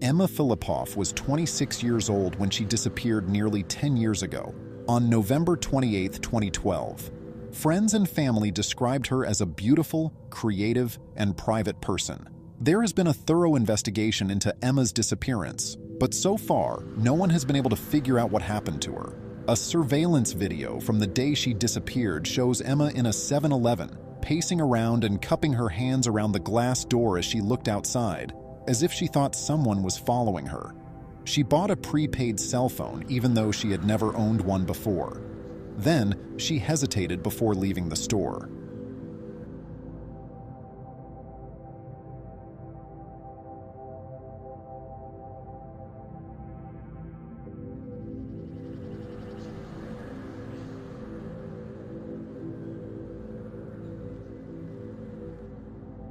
Emma Filipoff was 26 years old when she disappeared nearly 10 years ago, on November 28, 2012. Friends and family described her as a beautiful, creative, and private person. There has been a thorough investigation into Emma's disappearance, but so far, no one has been able to figure out what happened to her. A surveillance video from the day she disappeared shows Emma in a 7-Eleven, pacing around and cupping her hands around the glass door as she looked outside, as if she thought someone was following her. She bought a prepaid cell phone even though she had never owned one before. Then, she hesitated before leaving the store.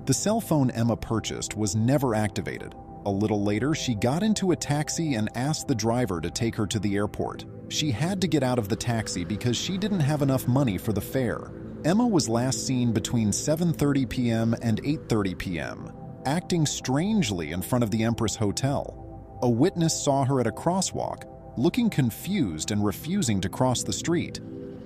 The cell phone Emma purchased was never activated. A little later, she got into a taxi and asked the driver to take her to the airport. She had to get out of the taxi because she didn't have enough money for the fare. Emma was last seen between 7:30 p.m. and 8:30 p.m., acting strangely in front of the Empress Hotel. A witness saw her at a crosswalk, looking confused and refusing to cross the street.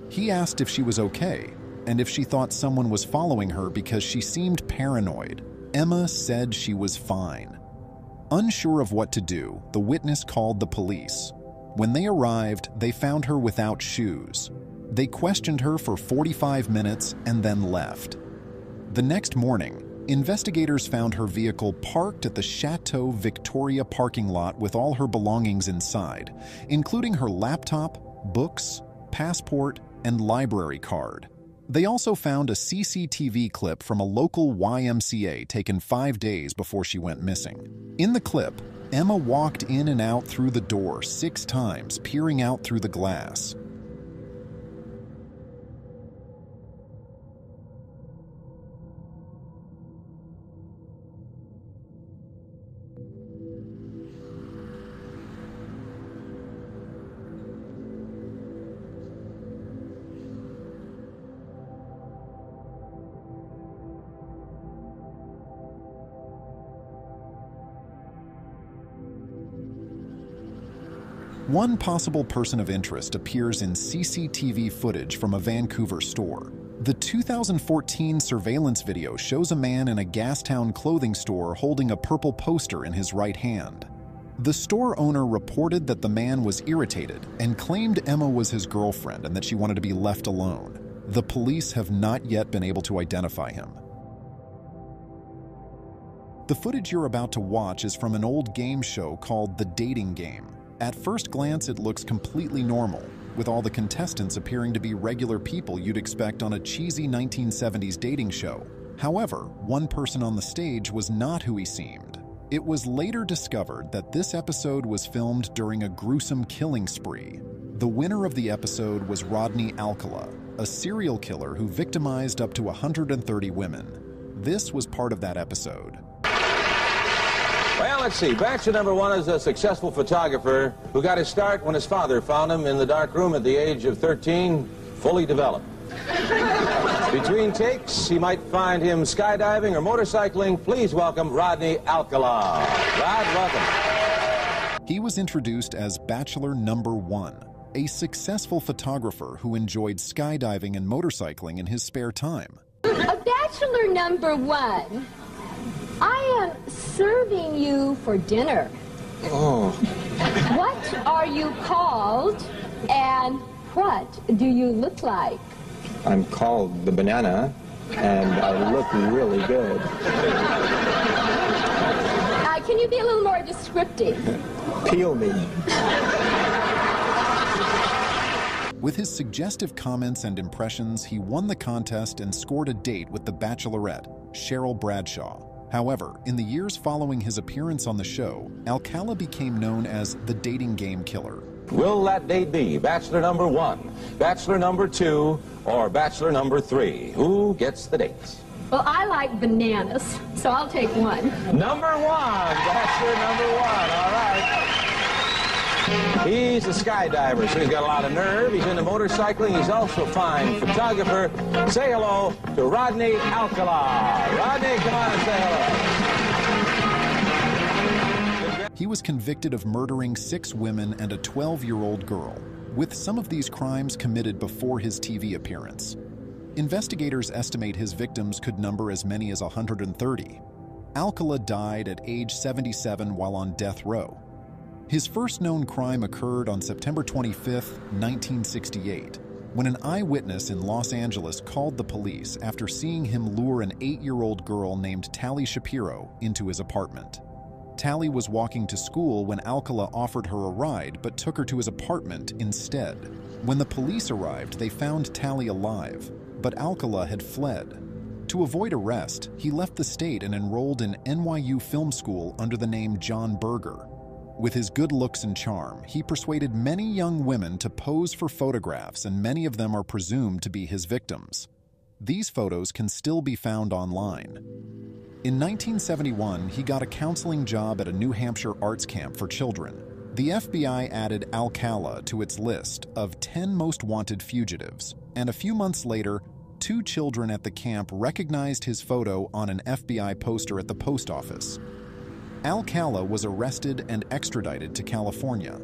He asked if she was okay, and if she thought someone was following her because she seemed paranoid. Emma said she was fine. Unsure of what to do, the witness called the police. When they arrived, they found her without shoes. They questioned her for 45 minutes and then left. The next morning, investigators found her vehicle parked at the Chateau Victoria parking lot with all her belongings inside, including her laptop, books, passport, and library card. They also found a CCTV clip from a local YMCA taken 5 days before she went missing. In the clip, Emma walked in and out through the door 6 times, peering out through the glass. One possible person of interest appears in CCTV footage from a Vancouver store. The 2014 surveillance video shows a man in a Gastown clothing store holding a purple poster in his right hand. The store owner reported that the man was irritated and claimed Emma was his girlfriend and that she wanted to be left alone. The police have not yet been able to identify him. The footage you're about to watch is from an old game show called The Dating Game. At first glance, it looks completely normal, with all the contestants appearing to be regular people you'd expect on a cheesy 1970s dating show. However, one person on the stage was not who he seemed. It was later discovered that this episode was filmed during a gruesome killing spree. The winner of the episode was Rodney Alcala, a serial killer who victimized up to 130 women. This was part of that episode. Well, let's see. Bachelor number 1 is a successful photographer who got his start when his father found him in the dark room at the age of 13, fully developed. Between takes, he might find him skydiving or motorcycling. Please welcome Rodney Alcala. Rod, welcome. He was introduced as Bachelor number 1, a successful photographer who enjoyed skydiving and motorcycling in his spare time. A Bachelor number 1. I am serving you for dinner. Oh. What are you called, and what do you look like? I'm called the banana, and I look really good. Can you be a little more descriptive? Peel me. With his suggestive comments and impressions, he won the contest and scored a date with the Bachelorette, Cheryl Bradshaw. However, in the years following his appearance on the show, Alcala became known as the dating game killer. Will that date be Bachelor number 1, Bachelor number 2, or Bachelor number 3? Who gets the dates? Well, I like bananas, so I'll take 1. Number 1, Bachelor number 1, all right. He's a skydiver, so he's got a lot of nerve. He's into motorcycling. He's also a fine photographer. Say hello to Rodney Alcala. Rodney, come on and say hello. He was convicted of murdering 6 women and a 12-year-old girl, with some of these crimes committed before his TV appearance. Investigators estimate his victims could number as many as 130. Alcala died at age 77 while on death row. His first known crime occurred on September 25, 1968, when an eyewitness in Los Angeles called the police after seeing him lure an 8-year-old girl named Tali Shapiro into his apartment. Tali was walking to school when Alcala offered her a ride but took her to his apartment instead. When the police arrived, they found Tali alive, but Alcala had fled. To avoid arrest, he left the state and enrolled in NYU Film School under the name John Berger. With his good looks and charm, he persuaded many young women to pose for photographs, and many of them are presumed to be his victims. These photos can still be found online. In 1971, he got a counseling job at a New Hampshire arts camp for children. The FBI added Alcala to its list of 10 most wanted fugitives, and a few months later, 2 children at the camp recognized his photo on an FBI poster at the post office. Alcala was arrested and extradited to California.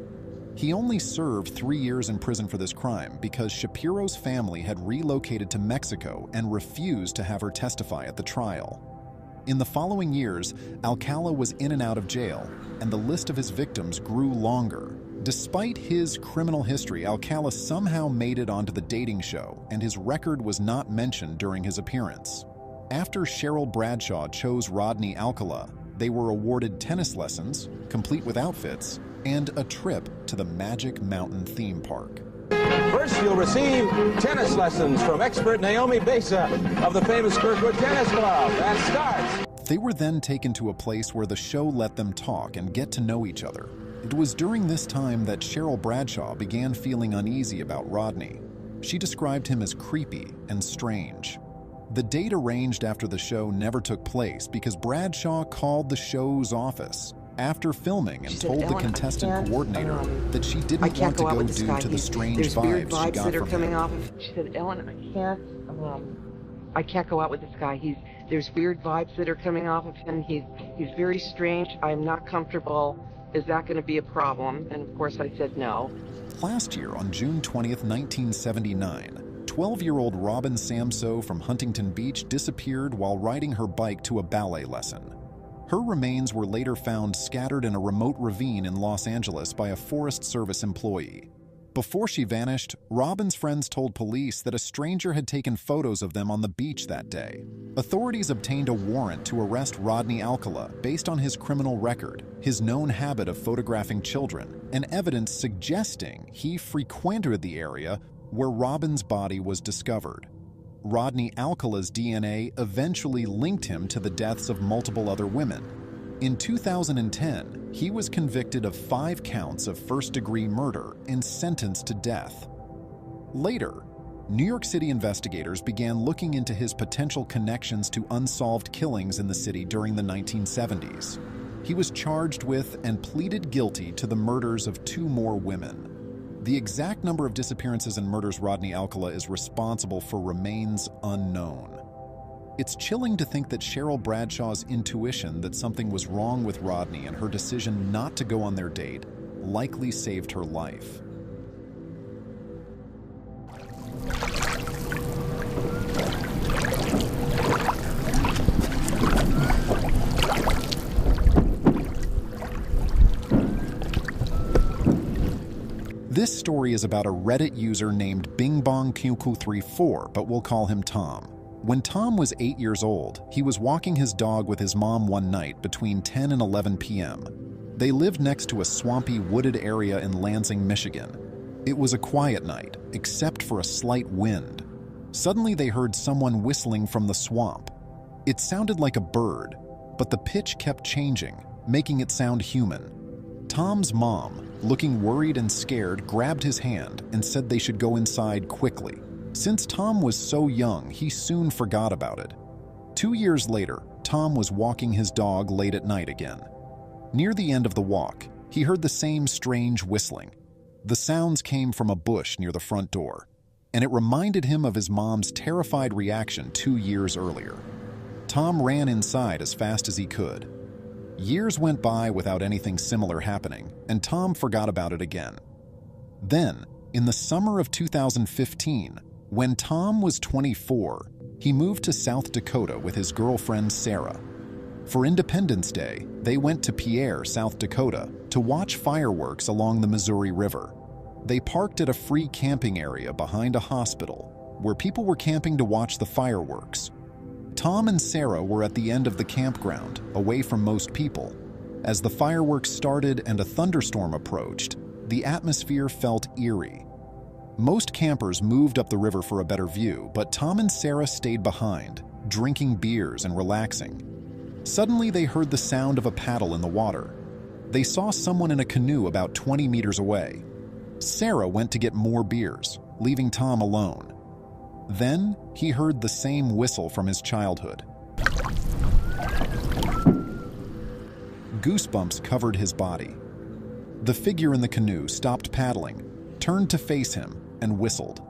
He only served 3 years in prison for this crime because Shapiro's family had relocated to Mexico and refused to have her testify at the trial. In the following years, Alcala was in and out of jail, and the list of his victims grew longer. Despite his criminal history, Alcala somehow made it onto the dating show, and his record was not mentioned during his appearance. After Cheryl Bradshaw chose Rodney Alcala, they were awarded tennis lessons, complete with outfits, and a trip to the Magic Mountain theme park. First, you'll receive tennis lessons from expert Naomi Besa of the famous Kirkwood Tennis Club. That starts. They were then taken to a place where the show let them talk and get to know each other. It was during this time that Cheryl Bradshaw began feeling uneasy about Rodney. She described him as creepy and strange. The date arranged after the show never took place because Bradshaw called the show's office after filming and told the contestant coordinator that she didn't want to go due to the strange vibes she got from him. She said, Ellen, I can't go out with this guy. There's weird vibes that are coming off of him. He's very strange. I'm not comfortable. Is that going to be a problem? And of course I said no. Last year, on June 20th, 1979, 12-year-old Robin Samso from Huntington Beach disappeared while riding her bike to a ballet lesson. Her remains were later found scattered in a remote ravine in Los Angeles by a Forest Service employee. Before she vanished, Robin's friends told police that a stranger had taken photos of them on the beach that day. Authorities obtained a warrant to arrest Rodney Alcala based on his criminal record, his known habit of photographing children, and evidence suggesting he frequented the area where Robin's body was discovered. Rodney Alcala's DNA eventually linked him to the deaths of multiple other women. In 2010, he was convicted of 5 counts of first-degree murder and sentenced to death. Later, New York City investigators began looking into his potential connections to unsolved killings in the city during the 1970s. He was charged with and pleaded guilty to the murders of 2 more women. The exact number of disappearances and murders Rodney Alcala is responsible for remains unknown. It's chilling to think that Cheryl Bradshaw's intuition that something was wrong with Rodney and her decision not to go on their date likely saved her life. This story is about a Reddit user named BingBongQQ34, but we'll call him Tom. When Tom was 8 years old, he was walking his dog with his mom one night between 10 and 11 p.m. They lived next to a swampy, wooded area in Lansing, Michigan. It was a quiet night, except for a slight wind. Suddenly they heard someone whistling from the swamp. It sounded like a bird, but the pitch kept changing, making it sound human. Tom's mom, looking worried and scared, grabbed his hand and said they should go inside quickly. Since Tom was so young, he soon forgot about it. 2 years later, Tom was walking his dog late at night again. Near the end of the walk, he heard the same strange whistling. The sounds came from a bush near the front door, and it reminded him of his mom's terrified reaction 2 years earlier. Tom ran inside as fast as he could. Years went by without anything similar happening, and Tom forgot about it again. Then, in the summer of 2015, when Tom was 24, he moved to South Dakota with his girlfriend Sarah. For Independence Day, they went to Pierre, South Dakota, to watch fireworks along the Missouri River. They parked at a free camping area behind a hospital, where people were camping to watch the fireworks. Tom and Sarah were at the end of the campground, away from most people. As the fireworks started and a thunderstorm approached, the atmosphere felt eerie. Most campers moved up the river for a better view, but Tom and Sarah stayed behind, drinking beers and relaxing. Suddenly, they heard the sound of a paddle in the water. They saw someone in a canoe about 20 meters away. Sarah went to get more beers, leaving Tom alone. Then, he heard the same whistle from his childhood. Goosebumps covered his body. The figure in the canoe stopped paddling, turned to face him, and whistled.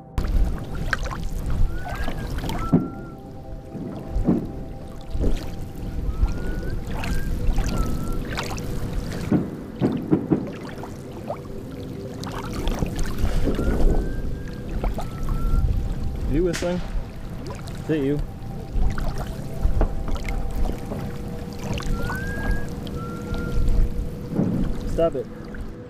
You whistling? Is it you? Stop it.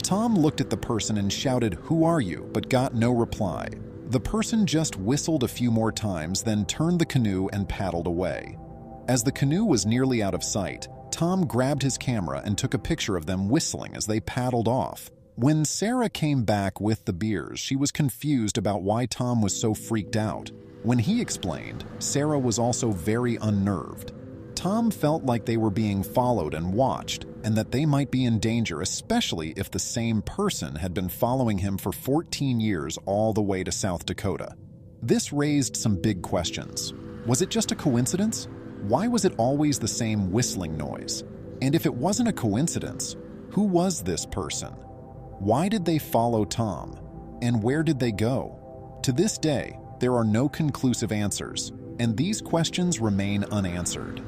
Tom looked at the person and shouted, "Who are you?" but got no reply. The person just whistled a few more times, then turned the canoe and paddled away. As the canoe was nearly out of sight, Tom grabbed his camera and took a picture of them whistling as they paddled off. When Sarah came back with the beers, she was confused about why Tom was so freaked out. When he explained, Sarah was also very unnerved. Tom felt like they were being followed and watched, and that they might be in danger, especially if the same person had been following him for 14 years all the way to South Dakota. This raised some big questions. Was it just a coincidence? Why was it always the same whistling noise? And if it wasn't a coincidence, who was this person? Why did they follow Tom? And where did they go? To this day, there are no conclusive answers, and these questions remain unanswered.